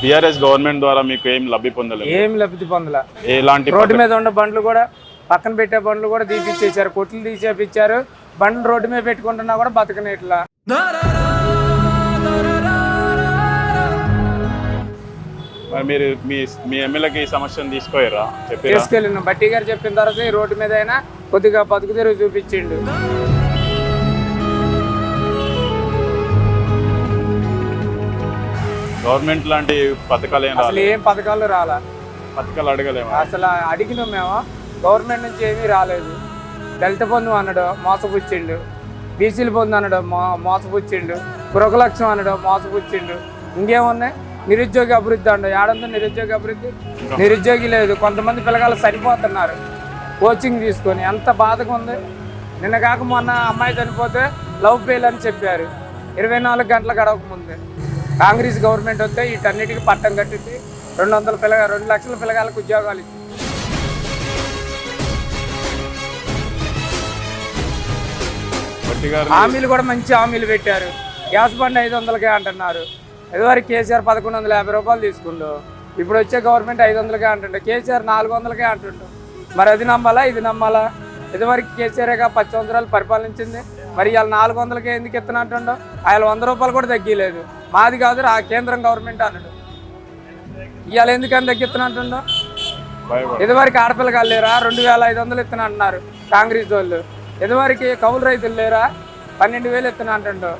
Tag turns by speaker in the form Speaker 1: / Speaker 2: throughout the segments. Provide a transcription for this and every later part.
Speaker 1: TRS government ద్వారా మీకు ఏం లబ్ధి పొందలేదు?
Speaker 2: ఏం లబ్ధి పొందల.
Speaker 1: ఎలాంటి
Speaker 2: రోడ్డు మీద ఉన్న బండ్లు కూడా పక్కన పెట్టే బండ్లు కూడా తీపిచ్చేసారు, కొట్లు తీసేపిచ్చారు. బండ్లు రోడ్డు మీద పెట్టుకుంటున్నా కూడా బతకనేట్లా.
Speaker 1: మీరు మీ ఎమ్మెల్యేకి ఈ సమస్యను తీసుకోయారా?
Speaker 2: తీసుకెళ్ళిన బట్టి గారు చెప్పిన తర్వాత ఈ రోడ్డు మీద అయినా కొద్దిగా బతుకు తెరువు చూపించిండు.
Speaker 1: గవర్నమెంట్ లాంటి పథకాలు
Speaker 2: ఏం పథకాలు రాలా.
Speaker 1: పథకాలు అడగలేము.
Speaker 2: అసలు అడిగినాం మేము, గవర్నమెంట్ నుంచి ఏమీ రాలేదు. దళిత బంధు అన్నాడు, మోసపుచ్చిండు. బీసీల బంధు అన్నాడు, మోసపుచ్చిండు. గృహలక్ష్యం అన్నాడు, మోసపుచ్చిండు. ఇంకేమున్నాయి? నిరుద్యోగ అభివృద్ధి అండు. ఏడుందో నిరుద్యోగ అభివృద్ధి? నిరుద్యోగి లేదు. కొంతమంది పిల్లగాళ్ళు సరిపోతున్నారు కోచింగ్ తీసుకొని. ఎంత బాధగా ఉంది. నిన్న కాక మొన్న అమ్మాయి చనిపోతే లవ్ ఫెయిల్ అని చెప్పారు 24 గంటలు గడవక ముందే. కాంగ్రెస్ గవర్నమెంట్ వస్తే వీటన్నిటికీ పట్టం కట్టింది. 2 లక్షల పిల్లగాళ్ళకి ఉద్యోగాలు ఇచ్చింది. హామీలు కూడా మంచి హామీలు పెట్టారు. గ్యాస్ బండ్ 500కే అంటున్నారు. ఇదివరకు కేసీఆర్ 1150 రూపాయలు తీసుకుండు. ఇప్పుడు వచ్చే గవర్నమెంట్ 500కే అంటుండే. కేసీఆర్ 400కే అంటుండు. మరి అది నమ్మాలా, ఇది నమ్మాలా? ఇదివరకు కేసీఆర్గా 10 సంవత్సరాలు పరిపాలించింది. మరి ఇవాళ 400కే ఎందుకు ఎత్తున అంటుండో? ఆయన 100 రూపాయలు కూడా తగ్గిలేదు. మాది కాదు ఆ కేంద్రం గవర్నమెంట్ అన్నాడు. ఇవాళ ఎందుకని తగ్గిస్తున్నా అంటుండో? ఇదివరకు ఆడపిల్లగాలు లేరా? 2500 ఎత్తున అంటున్నారు కాంగ్రెస్ వాళ్ళు. ఇదివరకు కౌలు రైతులు లేరా? 12,000 ఎత్తున అంటుండో.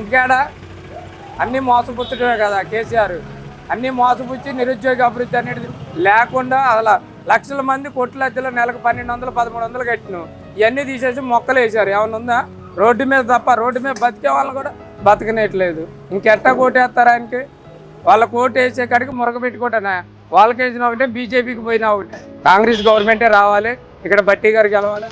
Speaker 2: ఇంకేడా? అన్నీ మోసపుచ్చడమే కదా కేసీఆర్. అన్నీ మోసపుచ్చి నిరుద్యోగ అభివృద్ధి అనేది లేకుండా అలా లక్షల మంది కొట్లద్దెలో నెలకు 1200, 1300 కట్టిను. ఇవన్నీ తీసేసి మొక్కలు వేసారు. ఏమన్నా ఉందా? రోడ్డు మీద తప్ప. రోడ్డు మీద బతికే వాళ్ళని కూడా బతకనేట్లేదు. ఇంకెట్టా కోటేస్తారు ఆయనకి? వాళ్ళ కోటు వేసే కాడికి మురగ పెట్టుకోవటనా? వాళ్ళకి వేసిన ఒకటే, బీజేపీకి పోయినా ఒకటే. కాంగ్రెస్ గవర్నమెంటే రావాలి, ఇక్కడ బట్టి గారు గెలవాలి.